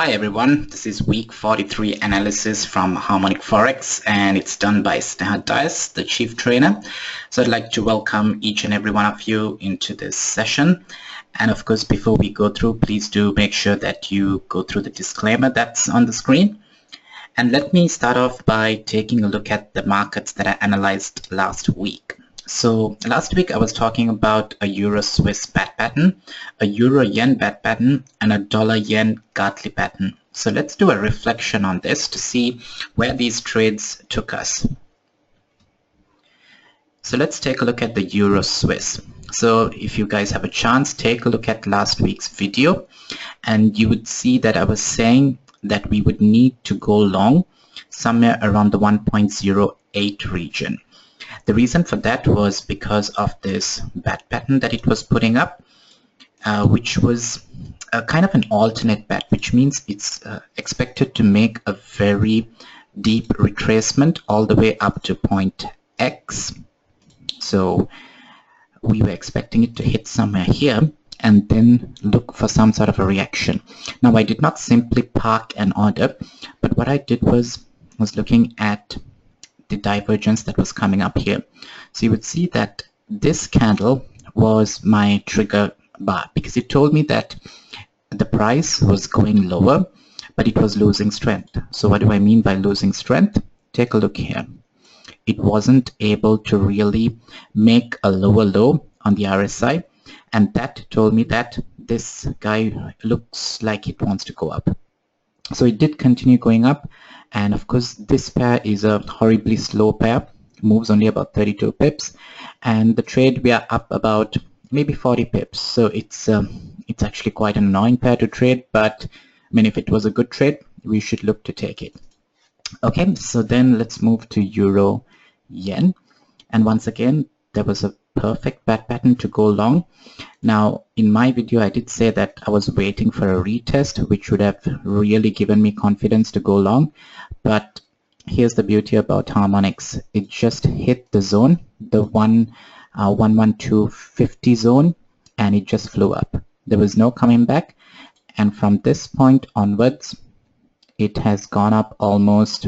Hi everyone, this is week 43 analysis from HarmonicForex and it's done by Snehad Dias, the chief trainer. So I'd like to welcome each and every one of you into this session. And of course, before we go through, please do make sure that you go through the disclaimer that's on the screen. And let me start off by taking a look at the markets that I analyzed last week. So last week I was talking about a Euro-Swiss bat pattern, a Euro-Yen bat pattern, and a Dollar-Yen Gartley pattern. So let's do a reflection on this to see where these trades took us. So let's take a look at the Euro-Swiss. So if you guys have a chance, take a look at last week's video and you would see that I was saying that we would need to go long somewhere around the 1.08 region. The reason for that was because of this bat pattern that it was putting up, which was a kind of an alternate bat, which means it's expected to make a very deep retracement all the way up to point X. So we were expecting it to hit somewhere here and then look for some sort of a reaction. Now I did not simply park an order, but what I did was looking at the divergence that was coming up here. So you would see that this candle was my trigger bar because it told me that the price was going lower, but it was losing strength. So what do I mean by losing strength? Take a look here. It wasn't able to really make a lower low on the RSI, and that told me that this guy looks like it wants to go up. So it did continue going up, and of course this pair is a horribly slow pair, moves only about 32 pips, and the trade we are up about maybe 40 pips. So it's actually quite an annoying pair to trade, but I mean, if it was a good trade, we should look to take it. Okay, so then let's move to Euro Yen, and once again there was a perfect bat pattern to go long. Now in my video I did say that I was waiting for a retest which would have really given me confidence to go long, but here's the beauty about harmonics. It just hit the zone, the 11250 zone, and it just flew up. There was no coming back, and from this point onwards it has gone up almost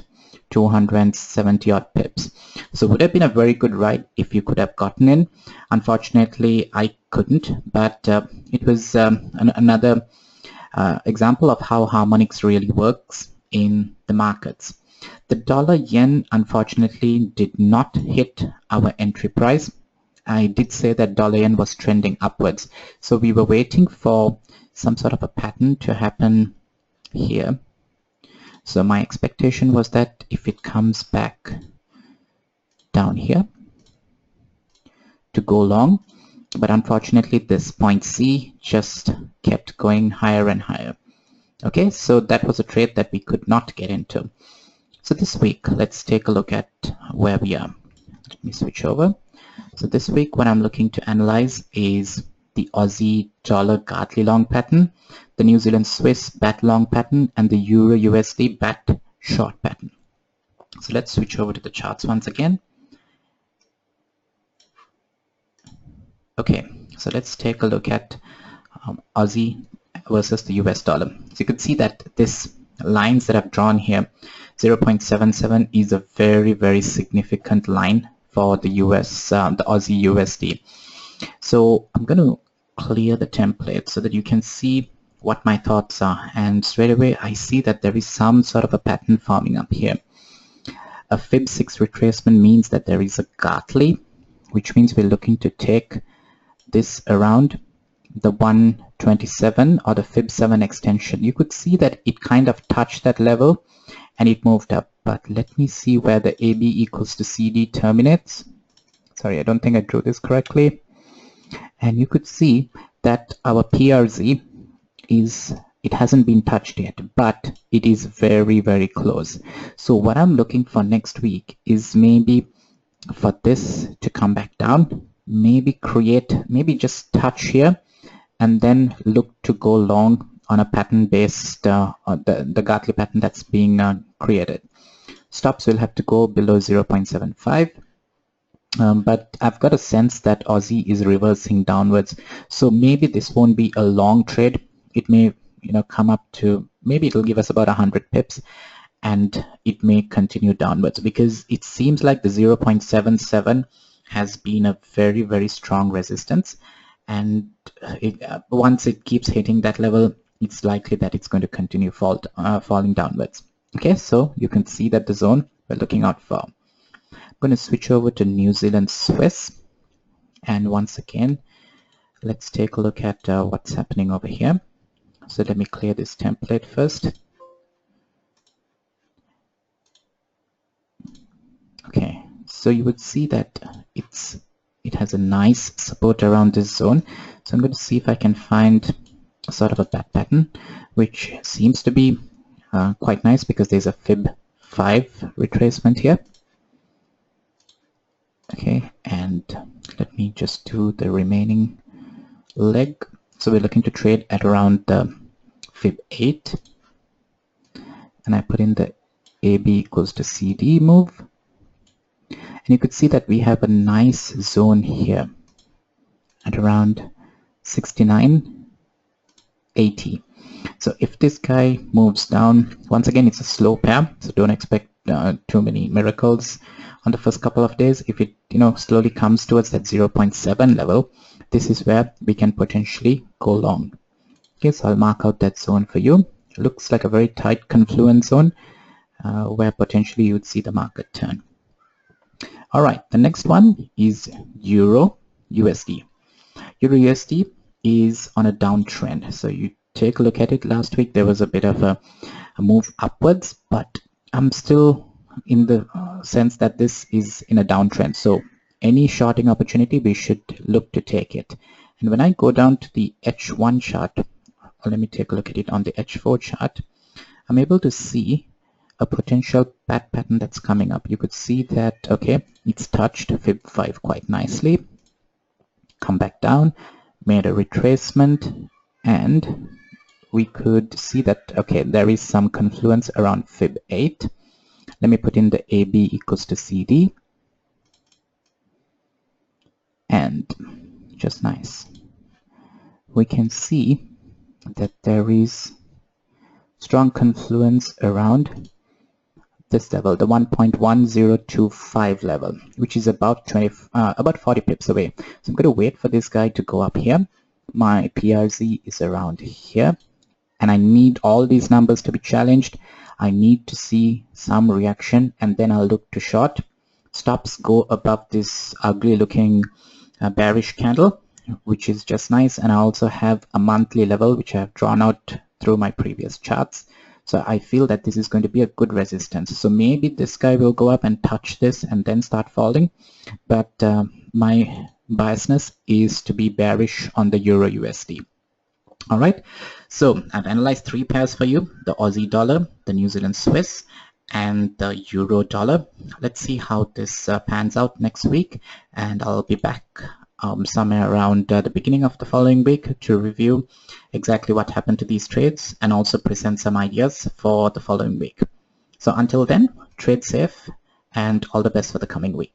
270 odd pips. So would have been a very good ride if you could have gotten in. Unfortunately I couldn't, but it was another example of how harmonics really works in the markets. The dollar yen unfortunately did not hit our entry price. I did say that dollar yen was trending upwards, so we were waiting for some sort of a pattern to happen here. So my expectation was that if it comes back down here to go long, but unfortunately this point C just kept going higher and higher. Okay, so that was a trade that we could not get into. So this week, let's take a look at where we are. Let me switch over. So this week, what I'm looking to analyze is the Aussie dollar Gartley long pattern, the New Zealand Swiss bat long pattern, and the Euro USD bat short pattern. So let's switch over to the charts once again. Okay, so let's take a look at Aussie versus the US dollar. So you can see that this lines that I've drawn here, 0.77 is a very, very significant line for the the Aussie USD. So I'm going to clear the template so that you can see what my thoughts are, and straight away I see that there is some sort of a pattern forming up here. A fib 6 retracement means that there is a Gartley, which means we're looking to take this around the 127 or the fib 7 extension. You could see that it kind of touched that level and it moved up, but let me see where the AB equals to CD terminates. Sorry, I don't think I drew this correctly. And you could see that our PRZ it hasn't been touched yet, but it is very, very close. So what I'm looking for next week is maybe for this to come back down, maybe just touch here, and then look to go long on a pattern based the Gartley pattern that's being created. Stops will have to go below 0.75. But I've got a sense that Aussie is reversing downwards, so maybe this won't be a long trade. It may come up to maybe it'll give us about 100 pips, and it may continue downwards because it seems like the 0.77 has been a very strong resistance, and once it keeps hitting that level, it's likely that it's going to continue falling downwards. Okay, so you can see that the zone we're looking out for. I'm going to switch over to New Zealand Swiss, and once again let's take a look at what's happening over here. So let me clear this template first. Okay, so you would see that it has a nice support around this zone. So I'm going to see if I can find a sort of a bat pattern, which seems to be quite nice because there's a Fib 5 retracement here. Okay, and let me just do the remaining leg. So we're looking to trade at around the Fib 8, and I put in the AB equals to CD move. And you could see that we have a nice zone here at around 69.80. So if this guy moves down, once again, it's a slow pair, so don't expect too many miracles on the first couple of days. If it slowly comes towards that 0.7 level, this is where we can potentially go long. Okay, so I'll mark out that zone for you. It looks like a very tight confluence zone where potentially you would see the market turn. All right, the next one is EURUSD. EURUSD is on a downtrend. So you take a look at it. Last week there was a bit of a move upwards, but I'm still in the sense that this is in a downtrend. So any shorting opportunity, we should look to take it. And when I go down to the H1 chart, let me take a look at it on the H4 chart, I'm able to see a potential bat pattern that's coming up. You could see that, okay, it's touched Fib 5 quite nicely, come back down, made a retracement, and we could see that, okay, there is some confluence around Fib 8. Let me put in the AB equals to CD, and just nice. We can see that there is strong confluence around this level, the 1.1025 level, which is about 40 pips away. So I'm going to wait for this guy to go up here. My PRZ is around here, and I need all these numbers to be challenged. I need to see some reaction, and then I'll look to short. Stops go above this ugly looking bearish candle, which is just nice. And I also have a monthly level which I have drawn out through my previous charts. So I feel that this is going to be a good resistance. So maybe this guy will go up and touch this and then start falling. But my biasness is to be bearish on the EURUSD. All right. So I've analyzed 3 pairs for you: the Aussie dollar, the New Zealand Swiss, and the Euro dollar. Let's see how this pans out next week. And I'll be back somewhere around the beginning of the following week to review exactly what happened to these trades and also present some ideas for the following week. So until then, trade safe and all the best for the coming week.